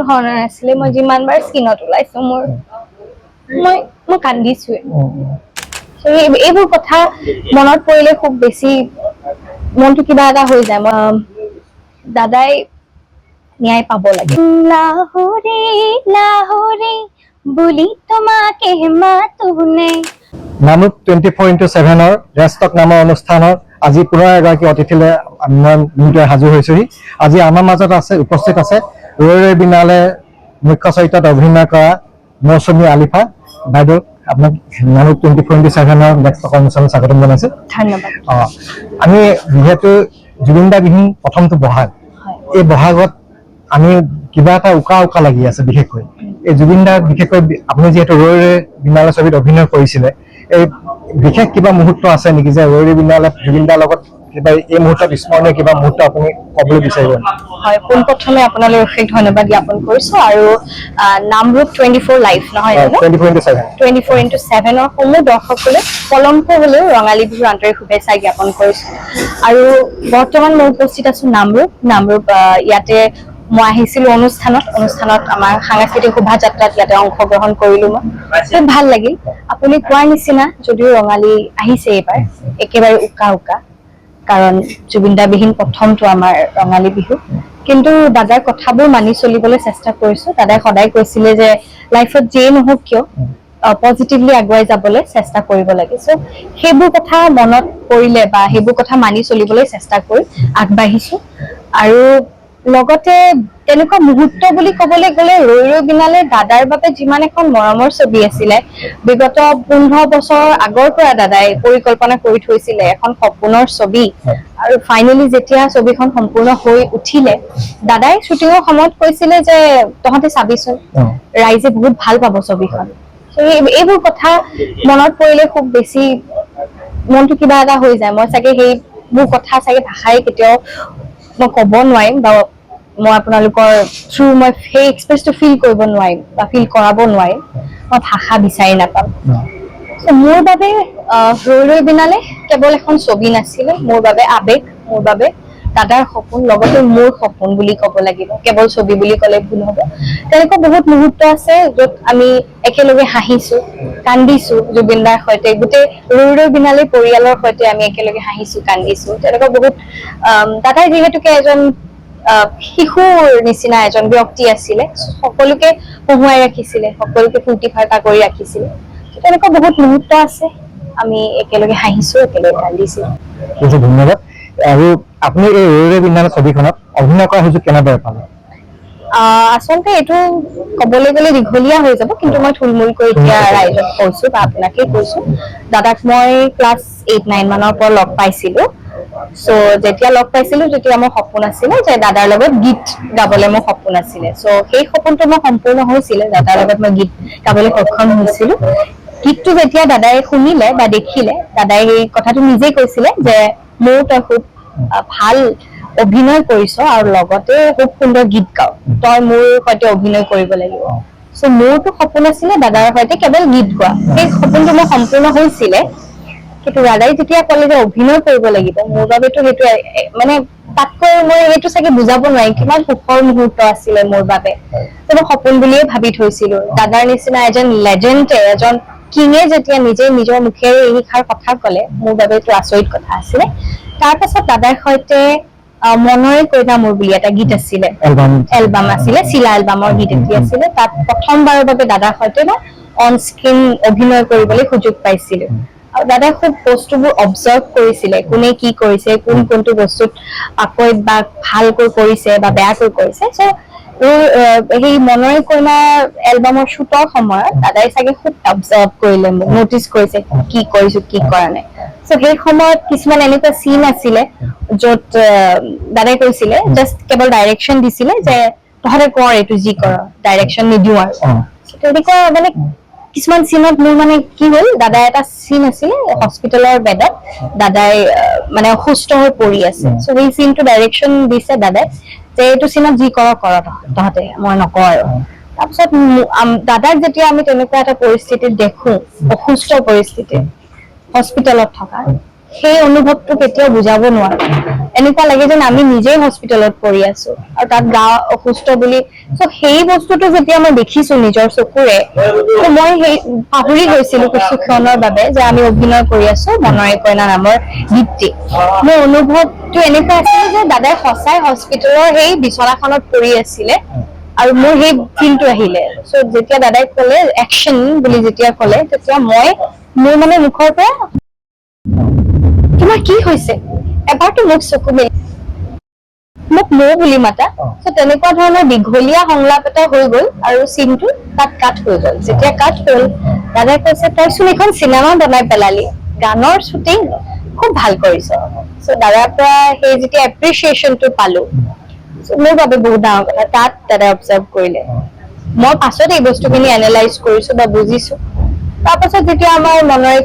ধৰণৰ আছিলে মই যিমানবাৰ স্কিনত ওলাইছো মই কান্দিছোৱে এইবোৰ কথা মনত পৰিলে খুব বেছি মনটো কিবা এটা হৈ যায় দাদাই ন্যায় পাব লাগে লাহোৰে লাহোৰে বুলি তোমাকে মাতোনে নামৰূপ 24x7 ৰেষ্টক নামৰ অনুষ্ঠানৰ আজি পুনৰ এগৰাকী অতিথিলৈ মই নিমিত্তে সাজু হৈছোহি। আজি আমাৰ মাজত উপস্থিত আছে ৰৈ ৰৈ বিনালে মুখ্য চৰিত্ৰত অভিনয় কৰা মৌচুমী আলিফা বাইদেউ। আপোনাক নামৰূপ 24x7 ৰেষ্টক অনুষ্ঠানত স্বাগতম জনাইছো। ধন্যবাদ। আমি যিহেতু জুবিনদা বিহীন প্ৰথমটো বহাগ, এই বহাগত আমি কিবা এটা উকা উকা লাগি আছে। বিশেষকৈ এই জুবিনদা বিশেষকৈ আপুনি যিহেতু ৰৈ ৰৈ বিনালে ছবিত অভিনয় কৰিছিলে, এই বিশেষ কিবা মুহূৰ্ত আছে নেকি যে ৰৈ ৰৈ বিনালে জুবিনদাৰ লগত কিবা এই মুহূৰ্তত স্মৰণীয় কিবা মুহূৰ্ত আপুনি ক'বলৈ বিচাৰিব? হয়, পোনপ্ৰথমে আপোনালৈ অশেষ ধন্যবাদ জ্ঞাপন কৰিছো আৰু নামৰূপ 24 লাইভ নহয় জানো 24x7 সমূহ দৰ্শকলৈ পলমক হলেও ৰঙালী বিহুৰ আন্তৰিক শুভেচ্ছা জ্ঞাপন কৰিছো। আৰু বৰ্তমান মই উপস্থিত আছো নামৰূপ ইয়াতে মই আহিছিলো অনুষ্ঠানত আমাৰ সাংস্কৃতিক শোভাযাত্ৰাত ইয়াতে অংশগ্ৰহণ কৰিলো। মই ভাল লাগিল। আপুনি কোৱাৰ নিচিনা যদিও ৰঙালী আহিছে এইবাৰ একেবাৰে উকা কাৰণ জুবিনদা বিহীন প্ৰথমটো আমাৰ ৰঙালী বিহু, কিন্তু দাদাৰ কথাবোৰ মানি চলিবলৈ চেষ্টা কৰিছো। দাদাই সদায় কৈছিলে যে লাইফত যিয়ে নহওক কিয় পজিটিভলি আগুৱাই যাবলৈ চেষ্টা কৰিব লাগে। চ' সেইবোৰ কথা মনত পৰিলে বা সেইবোৰ কথা মানি চলিবলৈ চেষ্টা কৰি আগবাঢ়িছো। আৰু লগতে তেনেকুৱা মুহূৰ্ত বুলি ক'বলৈ গ'লে ৰৈ ৰৈ বিনালে দাদাৰ বাবে যিমান এখন মৰমৰ ছবি আছিলে, বিগত 15 বছৰৰ আগৰ পৰা দাদাই পৰিকল্পনা কৰি থৈছিলে এখন সপোনৰ ছবি। আৰু ফাইনেলি যেতিয়া ছবিখন সম্পূৰ্ণ হৈ উঠিলে, দাদাই শ্বুটিঙৰ সময়ত কৈছিলে যে তহঁতে চাবিচোন, ৰাইজে বহুত ভাল পাব ছবিখন। এইবোৰ কথা মনত পৰিলে খুব বেছি মনটো কিবা এটা হৈ যায়। মই চাগে সেইবোৰ কথা চাগে ভাষাৰে কেতিয়াও মই ক'ব নোৱাৰিম বা মই আপোনালোকৰ থ্ৰু মই সেই এক্সপ্ৰেছটো ফিল কৰিব নোৱাৰিম বা ফিল কৰাব নোৱাৰিম। মই ভাষা বিচাৰি নাপাম। মোৰ বাবে ৰৈ ৰৈ বিনালে কেৱল এখন ছবি নাছিলে, মোৰ বাবে আবেগ, মোৰ বাবে দাদাৰ সপোন, লগতে মোৰ সপোন বুলি ক'ব লাগিব। কেৱল ছবি বুলি ক'লে ভুল হ'ব। তেনেকুৱা বহুত মুহূৰ্ত আছে য'ত আমি একেলগে হাঁহিছো, কান্দিছো জুবিনদাৰ সৈতে, গোটেই ৰৈ ৰৈ বিনালে পৰিয়ালৰ সৈতে আমি একেলগে হাঁহিছো, কান্দিছো। তেনেকুৱা বহুত দাদাই যিহেতুকে এজন শিশুৰ নিচিনা এজন ব্যক্তি আছিলে, সকলোকে হহুৱাই ৰাখিছিলে, সকলোকে ফূৰ্তি ফাৰ্তা কৰি ৰাখিছিলে। তেনেকুৱা বহুত মুহূৰ্ত আছে, আমি একেলগে হাঁহিছো, একেলগে কান্দিছো। ধন্যবাদ। আৰু আপুনি এই ৰৈ ৰৈ বিনালে ছবিখনত অভিনয় কৰাৰ সুযোগ কেনেদৰে পালে? আচলতে এইটো ক'বলৈ গ'লে দীঘলীয়া হৈ যাব, কিন্তু মই থুলমূলকৈ এতিয়া ৰাইজক কৈছো বা আপোনাকে কৈছো। দাদাক মই ক্লাছ 8-9 মানৰ পৰা লগ পাইছিলো। চ' যেতিয়া লগ পাইছিলো তেতিয়া মোৰ সপোন আছিলে যে দাদাৰ লগত গীত গাবলৈ মোৰ সপোন আছিলে। চ' সেই সপোনটো মোৰ সম্পূৰ্ণ হৈছিলে, দাদাৰ লগত মই গীত গাবলৈ সক্ষম হৈছিলো। গীতটো যেতিয়া দাদাই শুনিলে বা দেখিলে, দাদাই সেই কথাটো নিজেই কৈছিলে যে মোৰ তই খুব ভাল অভিনয় কৰিছ আৰু লগতে খুব সুন্দৰ গীত গাও, তই মোৰ সৈতে অভিনয় কৰিব লাগিব। চ' মোৰতো সপোন আছিলে দাদাৰ সৈতে কেৱল গীত গোৱা। সেই সপোনটো মোৰ সম্পূৰ্ণ হৈছিলে, কিন্তু দাদাই যেতিয়া ক'লে যে অভিনয় কৰিব লাগিব, মোৰ বাবেতো সেইটো মানে তাতকৈ মই সেইটো চাগে বুজাব নোৱাৰিম কিমান সুখৰ মুহূৰ্ত আছিলে মোৰ বাবে। মই সপোন বুলিয়ে ভাবি থৈছিলো। দাদাৰ নিচিনা এজন লেজেণ্ডে, এজন কিঙে যেতিয়া নিজে নিজৰ মুখেৰে এইষাৰ কথা ক'লে, মোৰ বাবে এইটো আচৰিত কথা আছিলে। তাৰ পাছত দাদাৰ সৈতে মনৰে কইনা মোৰ বুলি এটা গীত আছিলে, এলবাম আছিলে, চিলা এলবামৰ গীত এটি আছিলে। তাত প্ৰথমবাৰৰ বাবে দাদাৰ সৈতে মই অন স্ক্ৰীন অভিনয় কৰিবলৈ সুযোগ পাইছিলো। আৰু দাদাই খুব বস্তুবোৰ অবজাৰ্ভ কৰিছিলে, কোনে কি কৰিছে, কোনটো বস্তুত পাকৈত বা ভালকৈ কৰিছে বা বেয়াকৈ কৰিছে। চ' সেই মনৰে কইনা এলবামৰ শ্বুটৰ সময়ত দাদাই চাগে খুব অবজাৰ্ভ কৰিলে, মোক নটিচ কৰিছে কি কৰিছো কি কৰা নাই। চ' সেই সময়ত কিছুমান এনেকুৱা চিন আছিলে য'ত দাদাই কৈছিলে, জাষ্ট কেৱল ডাইৰেকশ্যন দিছিলে যে তহঁতে কৰ এইটো যি কৰ, ডাইৰেকশ্যন নিদিওঁ আৰু। তেনেকুৱা মানে কিছুমান চিনত মোৰ মানে কি হ'ল, দাদাই এটা চিন আছিলে হস্পিটেলৰ বেডত, দাদাই মানে অসুস্থ হৈ পৰি আছে। চ' সেই চিনটো ডাইৰেকশ্যন দিছে দাদাই যে এইটো চিনত যি কৰ তহঁতে, মই নকওঁ আৰু। তাৰপিছত দাদাক যেতিয়া আমি তেনেকুৱা এটা পৰিস্থিতিত দেখো, অসুস্থ পৰিস্থিতি হস্পিটেলত থকা, সেই অনুভৱটো কেতিয়াও বুজাব নোৱাৰো এনেকুৱা লাগে যেন আমি নিজেই হস্পিটেলত পৰি আছো আৰু তাত গা অসুস্থ বুলি চ' সেই বস্তুটো যেতিয়া মই দেখিছো নিজৰ চকুৰে মই সেই পাহৰি গৈছিলো কিছু ক্ষণৰ বাবে যে আমি অভিনয় কৰি আছো বনৰে কইনা নামৰ গীতটি মোৰ অনুভৱটো এনেকুৱা আছিল যে দাদাই সঁচাই হস্পিটেলৰ সেই বিচনাখনত পৰি আছিলে আৰু মোৰ সেই ফিলটো আহিলে চ' যেতিয়া দাদাই ক'লে একশ্যন বুলি যেতিয়া ক'লে তেতিয়া মোৰ মানে মুখৰ পৰা তোমাৰ কি হৈছে এবাৰতো মোক চকু মেলি মোক মৌ বুলি মাতা চ' তেনেকুৱা ধৰণৰ দীঘলীয়া সংলাপ এটা হৈ গ'ল আৰু চিনটো তাত কাট হৈ গ'ল যেতিয়া কাট হ'ল দাদাই কৈছে তইচোন এখন চিনেমা বনাই পেলালি গানৰ শ্বুটিং খুব ভাল কৰিছ চ' দাদাৰ পৰা সেই যেতিয়া এপ্ৰিচিয়েশ্যনটো পালো মোৰ বাবে বহুত ডাঙৰ কথা তাত দাদাই অবজাৰ্ভ কৰিলে মই পাছত এই বস্তুখিনি এনালাইজ কৰিছো বা বুজিছো তাৰপাছত যেতিয়া আমাৰ বনৰে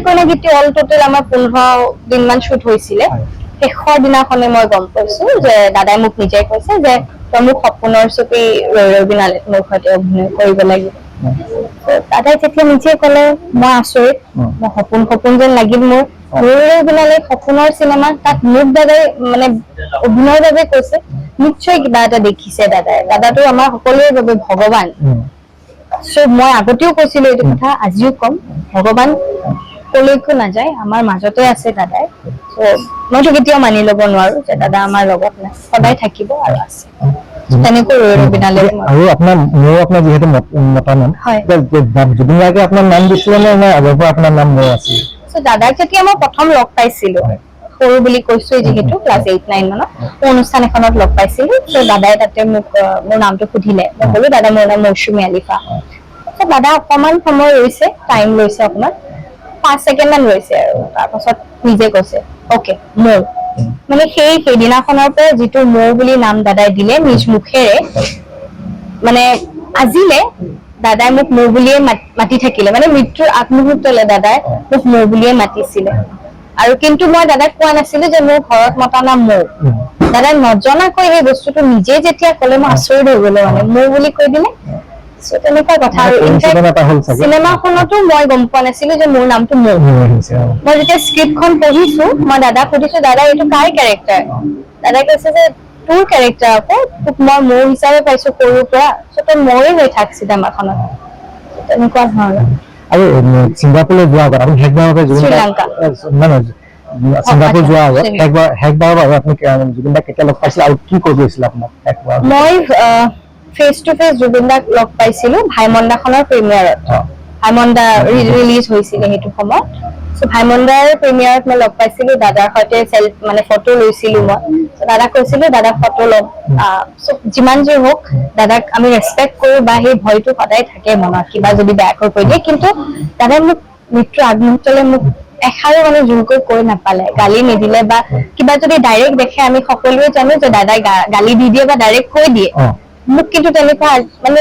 কইনা গীতটি অল টোটেল আমাৰ 15 দিনমান শ্বুট হৈছিলে শেষৰ দিনাখনে মই গম পাইছো যে দাদাই মোক নিজে কৈছে যে তই মোক সপোনৰ ছবি ৰৈ বিনালে মোৰ সৈতে অভিনয় কৰিব লাগিব দাদাই যেতিয়া নিজে ক'লে মই আচৰিত মই সপোন যেন লাগিল মোৰ ৰৈ বিনালে সপোনৰ চিনেমা তাত মোক দাদাই মানে অভিনয়ৰ বাবে কৈছে নিশ্চয় কিবা এটা দেখিছে দাদাটো আমাৰ সকলোৰে বাবে ভগৱান চ' মই আগতেও কৈছিলো এইটো কথা আজিও কম ভগৱান কলৈকো নাযায় আমাৰ মাজতে আছে দাদাই চ' মইতো কেতিয়াও মানি ল'ব নোৱাৰো যে দাদা আমাৰ লগত নাই সদায় থাকিব আৰু আছে তেনেকৈ ৰৈ বিনালে আৰু আপোনাৰ যিহেতু মতা নাম জুবিন গাৰ্গে আপোনাৰ নাম দিছিলে নে আগৰ পৰা আপোনাৰ নাম মোৰ আছিল চ' দাদাক যেতিয়া মই প্ৰথম লগ পাইছিলো সৰু বুলি কৈছো যিহেতু ক্লাছ 8-9 মানত অনুষ্ঠান এখনত লগ পাইছিলো চ' দাদাই তাতে মোক মোৰ নামটো সুধিলে মই ক'লো দাদা মোৰ নাম মৌচুমী আলিফা চ' দাদা অকমান সময় ৰৈছে টাইম লৈছে অকমান 5 ছেকেণ্ড মান ৰৈছে আৰু তাৰপাছত নিজে কৈছে অকে মোৰ মানে সেইদিনাখনৰ পৰা যিটো মোৰ বুলি নাম দাদাই দিলে নিজ মুখেৰে মানে আজিলে দাদাই মোক মোৰ বুলিয়ে মাতি থাকিলে মানে মৃত্যুৰ আগমুহূৰ্তলে দাদাই মোক মোৰ বুলিয়ে মাতিছিলে আৰু কিন্তু মই দাদাক কোৱা নাছিলো যে মোৰ ঘৰত মতা নাম মোৰ দাদাই নজনাকৈ সেই বস্তুটো নিজে যেতিয়া ক'লে মই আচৰিত হৈ গলো মানে মোৰ বুলি কৈ দিলে তেনেকুৱা কথা আৰু চিনেমাখনতো মই গম পোৱা নাছিলো যে মোৰ নামটো মোৰ মই যেতিয়া স্ক্ৰিপ্টখন পঢ়িছো মই দাদাক সুধিছো দাদা এইটো কাৰ কেৰেক্টাৰ দাদাই কৈছে যে তোৰ কেৰেক্টাৰ আকৌ তোক মই মোৰ হিচাপে পাইছো সৰুৰ পৰা চ' তই মৰে হৈ থাক চিনেমাখনত তেনেকুৱা ধৰণৰ আৰু ছিংগাপুৰলৈ যোৱা আগত আপুনি শেষবাৰৰ শ্ৰীলংকা ছিংগাপুৰ যোৱাৰ আগত শেষবাৰৰ বাবে আপুনি জুবিন দাক কেতিয়া লগ পাইছিল আৰু কি কৈ গৈছিল আপোনাক শেষবাৰ মই ফেচ টু ফেচ জুবিন দাক লগ পাইছিলো ভাইমন্দাখনৰ প্ৰিমিয়াৰত ভাইমন্দা ৰিলিজ হৈছিলে সেইটো সময়ত চ' ভাইমন্দাৰ প্ৰিমিয়াৰত মই লগ পাইছিলো দাদাৰ সৈতে মানে ফটো লৈছিলো মই দাদাক কৈছিলো দাদাক ফটো ল'ম যিমান যি হওক দাদাক আমি ৰেচপেক্ট কৰো বা সেই ভয়টো সদায় থাকে মনত কিবা যদি বেয়াকৈ কৈ দিয়ে কিন্তু দাদাই মোক মৃত্যুৰ আগমুহূৰ্তলৈ মোক এষাৰো মানে জোৰকৈ কৈ নাপালে গালি নিদিলে বা কিবা যদি ডাইৰেক্ট দেখে আমি সকলোৱে জানো যে দাদাই গালি দি দিয়ে বা ডাইৰেক্ট কৈ দিয়ে মোক কিন্তু তেনেকুৱা মানে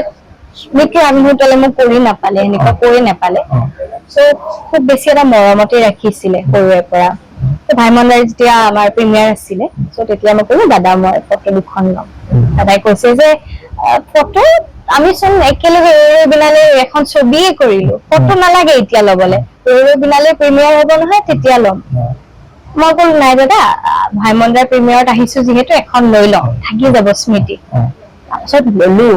মৃত্যুৰ আগমুহূৰ্তলৈ মোক কৰি নাপালে এনেকুৱা কৈ নাপালে চ' খুব বেছি এটা মৰমতে ৰাখিছিলে সৰুৰে পৰা ভাইমন্দাৰ যেতিয়া আমাৰ প্ৰিমিয়াৰ আছিলে চ' তেতিয়া মই ক'লো দাদা মই ফটো দুখন ল'ম দাদাই কৈছে যে ফটো আমি চোন একেলগে ৰৈ বিনালে এখন ছবিয়ে কৰিলো ফটো নালাগে এতিয়া ল'বলে ৰৈ বিনালে প্ৰিমিয়াৰ হ'ব নহয় তেতিয়া ল'ম মই ক'লো নাই দাদা ভাইমন্দাৰ প্ৰিমিয়াৰত আহিছো যিহেতু এখন লৈ লওঁ থাকি যাব স্মৃতি তাৰপিছত ল'লো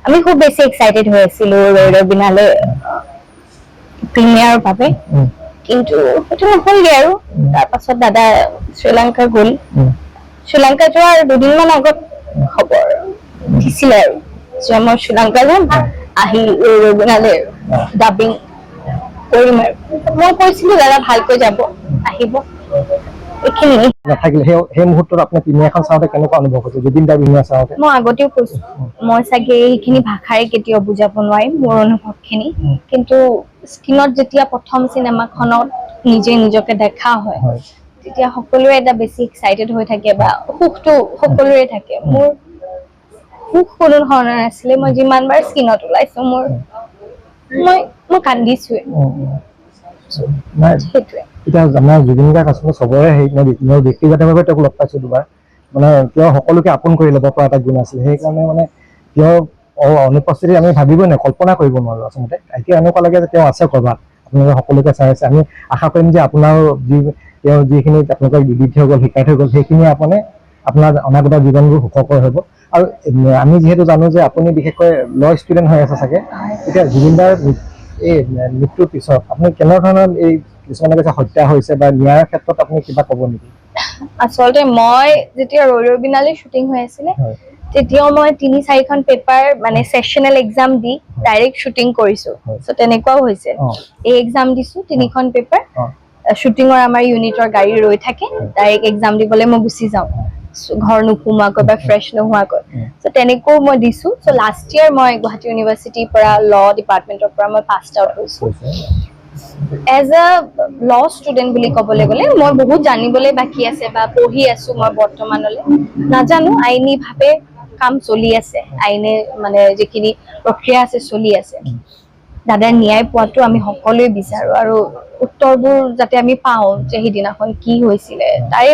আমি খুব বেছি এক্সাইটেড হৈ আছিলো ৰৈ বিনালে প্ৰিমিয়াৰৰ বাবে কিন্তু সেইটো নহলগে আৰু তাৰপাছত দাদা শ্ৰীলংকা গ'ল শ্ৰীলংকা যোৱাৰ 2 দিনমান আগত খবৰ দিছিলে আৰু যে মই শ্ৰীলংকা যাম আহি ৰৈ বিনালে ডাবিং কৰিম আৰু মই কৈছিলো দাদা ভালকৈ যাব আহিব এইখিনি নাথাকিলে সেই মুহূৰ্তত আপোনাৰ প্ৰিমিয়াৰখন চাওঁতে কেনেকুৱা অনুভৱ হৈছে জুবিন দাৰ প্ৰিমিয়াৰ চাওঁতে মই আগতেও কৈছো মই চাগে এইখিনি ভাষাৰে কেতিয়াও বুজাব নোৱাৰিম মোৰ অনুভৱখিনি কিন্তু স্ক্ৰীণত যেতিয়া প্ৰথম চিনেমাখনত নিজে নিজকে দেখা হয় তেতিয়া সকলোৱে এটা বেছি এক্সাইটেড হৈ থাকে বা সুখটো সকলোৰে থাকে মোৰ সুখ কোনো ধৰণৰ আছিলে মই যিমান বাৰ স্ক্ৰীণত ওলাইছো মই কান্দিছোৱে সেইটোৱে এতিয়া আমাৰ জুবিন গাৰ্গ আচলতে চবৰে মই ব্যক্তিগতভাৱে তেওঁক লগ পাইছো দুবাৰ মানে তেওঁ সকলোকে আপোন কৰি ল'ব পৰা এটা গুণ আছিলে সেইকাৰণে মানে তেওঁৰ অনুপস্থিতি আমি ভাবিবই নোৱাৰো কল্পনা কৰিব নোৱাৰো আচলতে এতিয়া এনেকুৱা লাগে যে তেওঁ আছে ক'ৰবাত আপোনালোকে সকলোকে চাই আছে। আমি আশা কৰিম যে আপোনাৰ তেওঁ যিখিনি আপোনালোকক দি থৈ গ'ল, শিকাই থৈ গ'ল, সেইখিনি আপোনাৰ অনাগত জীৱনবোৰ সুখকৰ হ'ব। আৰু আমি যিহেতু জানো যে আপুনি বিশেষকৈ ল' ষ্টুডেণ্ট হৈ আছে চাগে, এতিয়া জুবিনদাৰ এই মৃত্যুৰ পিছত আপুনি কেনেধৰণৰ এই কিছুমানে কৈছে হত্যা হৈছে বা ন্যায়ৰ ক্ষেত্ৰত আপুনি কিবা ক'ব নেকি? আচলতে মই যেতিয়া ৰৈ বিনালে শ্বুটিং হৈ আছিলে তেতিয়াও মই 3-4খন পেপাৰ মানে সেশনেল এক্সাম দি ডাইৰেক্ট শ্বুটিং কৰিছো। সো তেনেকুৱাও হৈছে। এই এক্সাম দিছো 3খন পেপাৰ, শ্বুটিঙৰ আমাৰ ইউনিটৰ গাড়ী ৰৈ থাকে, ডাইৰেক্ট এক্সাম দিবলৈ মই গুচি যাওঁ ঘৰ নোসোমোৱাকৈ বা ফ্ৰেছ নোহোৱাকৈ। সো তেনেকৈও মই দিছো। সো লাষ্ট ইয়াৰ মই গুৱাহাটী ইউনিভাৰ্চিটিৰ পৰা ল ডিপাৰ্টমেণ্টৰ পৰা মই পাছ আউট হৈছো। এজ আ ল ষ্টুডেণ্ট বুলি ক'বলৈ গ'লে মই বহুত জানিবলৈ বাকী আছে বা পঢ়ি আছো মই বৰ্তমানলৈ। নাজানো আইনীভাৱে কাম চলি আছে, আইনে মানে যিখিনি প্ৰক্ৰিয়া আছে চলি আছে। দাদাৰ ন্যায় পোৱাটো আমি সকলোৱে বিচাৰো আৰু উত্তৰবোৰ যাতে আমি পাওঁ যে সিদিনাখন কি হৈছিলে তাৰে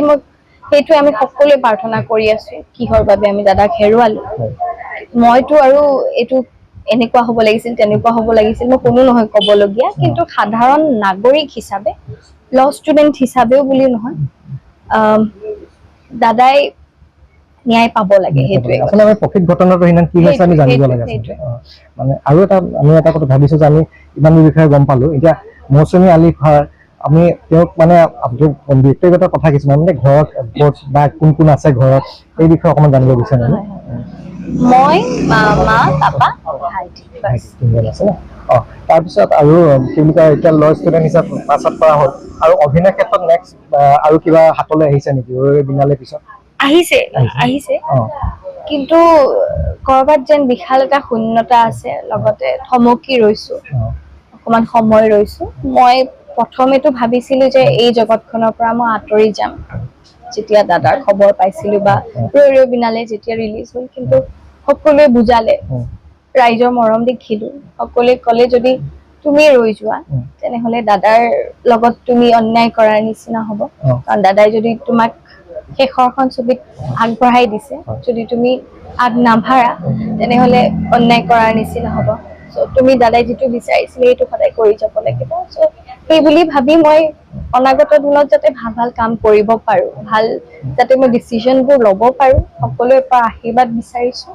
সেইটোৱে আমি সকলোৱে প্ৰাৰ্থনা কৰি আছো, কিহৰ বাবে আমি দাদাক হেৰুৱালো। মইতো আৰু এইটো এনেকুৱা হ'ব লাগিছিল তেনেকুৱা হ'ব লাগিছিল মই কোনো নহয় ক'বলগীয়া, কিন্তু সাধাৰণ নাগৰিক হিচাপে ল ষ্টুডেণ্ট হিচাপেও বুলি নহয়, দাদাই ন্যায় পাব লাগে। সেইটোৱে আচলতে আমি প্ৰকৃত ঘটনাটো সিমান কি হৈছে আমি জানিব লাগে। মানে আৰু আমি এটা কথা ভাবিছো যে আমি ইমানবোৰ বিষয়ে গম পালো। এতিয়া মৌচুমী আলিফাৰ আমি তেওঁক মানে ব্যক্তিগত কথা কিছুমান মানে ঘৰত বা কোন কোন আছে ঘৰত এই বিষয়ে অকণমান জানিব বিচাৰিম। মই, মা, পাপা, ভাইটি আছে ন। তাৰপিছত আৰু কি বুলি কয়, এতিয়া ল ষ্টুডেণ্ট হিচাপে পাছ আউট কৰা হ'ল আৰু অভিনয় ক্ষেত্ৰত নেক্সট আৰু কিবা হাতলৈ আহিছে নেকি ৰৈ বিনালে পিছত? আহিছে কিন্তু কৰবাত যেন বিশাল এটা শূন্যতা আছে, লগতে থমকি ৰৈছো, অকমান সময় ৰৈছো। মই প্ৰথমেতো ভাবিছিলো যে এই জগতখনৰ পৰা মই আঁতৰি যাম যেতিয়া দাদাৰ খবৰ পাইছিলো বা ৰৈ বিনালে যেতিয়া ৰিলিজ হ'ল। কিন্তু সকলোৱে বুজালে, ৰাইজৰ মৰম দেখিলো, সকলোৱে ক'লে যদি তুমি ৰৈ যোৱা তেনেহলে দাদাৰ লগত তুমি অন্যায় কৰাৰ নিচিনা হ'ব। কাৰণ দাদাই যদি তোমাক শেষৰখন ছবিত আগবঢ়াই দিছে, যদি তুমি আগ নাভাৰা তেনেহলে অন্যায় কৰাৰ নিচিনা হ'ব। তুমি দাদাই যিটো বিচাৰিছিলে সেইটো সদায় কৰি যাব লাগিব। সেই বুলি ভাবি মই অনাগত দিনত যাতে ভাল কাম কৰিব পাৰো, ভাল যাতে মই ডিচিজনবোৰ ল'ব পাৰো, সকলোৰে পৰা আশীৰ্বাদ বিচাৰিছো।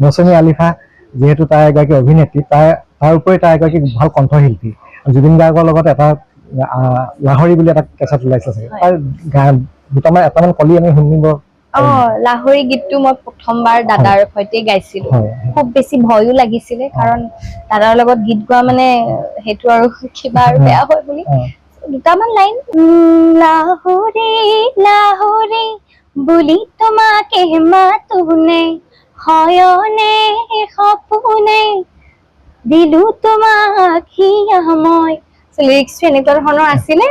মৌচুমী আলিফা যিহেতু তাই এগৰাকী অভিনেত্ৰী, তাৰ উপৰি তাই এগৰাকী ভাল কণ্ঠশিল্পী। জুবিন গাৰ্গৰ লগত এটা লাহৰী বুলি এটা কেছেট ওলাইছে চাগে, তাৰ গান দুটামান এটামান কলি আমি শুনিব। লাহৰী গীতটো মই প্ৰথমবাৰ দাদাৰ সৈতে গাইছিলো। খুব বেছি ভয়ো লাগিছিলে, কাৰণ দাদাৰ লগত গীত গোৱা মানে সেইটো আৰু কিবা আৰু বেয়া হয় বুলি। দুটামান লাইন, লাহৰী লাহৰী বুলি তোমাকে মাতোনে, হয়নে সপোনে দিলো তোমাক হিয়া মই। লিৰিক্সটো এনেকুৱা ধৰণৰ আছিলে।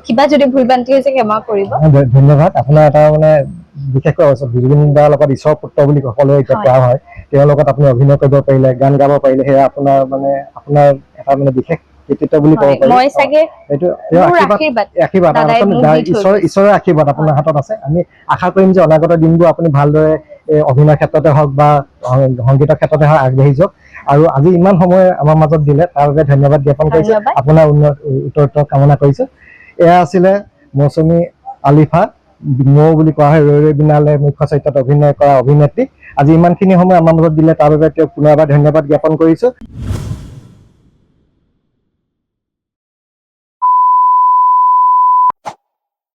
কিবা যদি ভুল ভ্ৰান্তি হৈছে ক্ষমা কৰিব। ধন্যবাদ। আপোনাৰ এটা মানে বিশেষকৈ জুবিন দাৰ লগত ঈশ্বৰৰ পুত্ৰ বুলি সকলোৱে এতিয়া কোৱা হয়, তেওঁৰ লগত আপুনি অভিনয় কৰিব পাৰিলে, গান গাব পাৰিলে, সেয়া আপোনাৰ এটা মানে বিশেষ কৃতিত্ব বুলি ক'ব পাৰি। মই চাগে এইটো আশীৰ্বাদ ঈশ্বৰৰ আশীৰ্বাদ আপোনাৰ হাতত আছে। আমি আশা কৰিম যে অনাগত দিনবোৰ আপুনি ভালদৰে অভিনয় ক্ষেত্ৰতে হওক বা সংগীতৰ ক্ষেত্ৰতে হওক আগবাঢ়ি যাওক। আৰু আজি ইমান সময় আমাৰ মাজত দিলে তাৰ বাবে ধন্যবাদ জ্ঞাপন কৰিছো, আপোনাৰ উত্তৰ কামনা কৰিছো। এয়া আছিলে মৌচুমী আলিফা, মৌ বুলি কোৱা হয়, ৰৈ বিনালে মুখ্য চৰিত্ৰত অভিনয় কৰা অভিনেত্ৰী। আজি ইমানখিনি সময় আমাৰ মাজত দিলে তাৰ বাবে তেওঁক পুনৰবাৰ ধন্যবাদ জ্ঞাপন কৰিছো।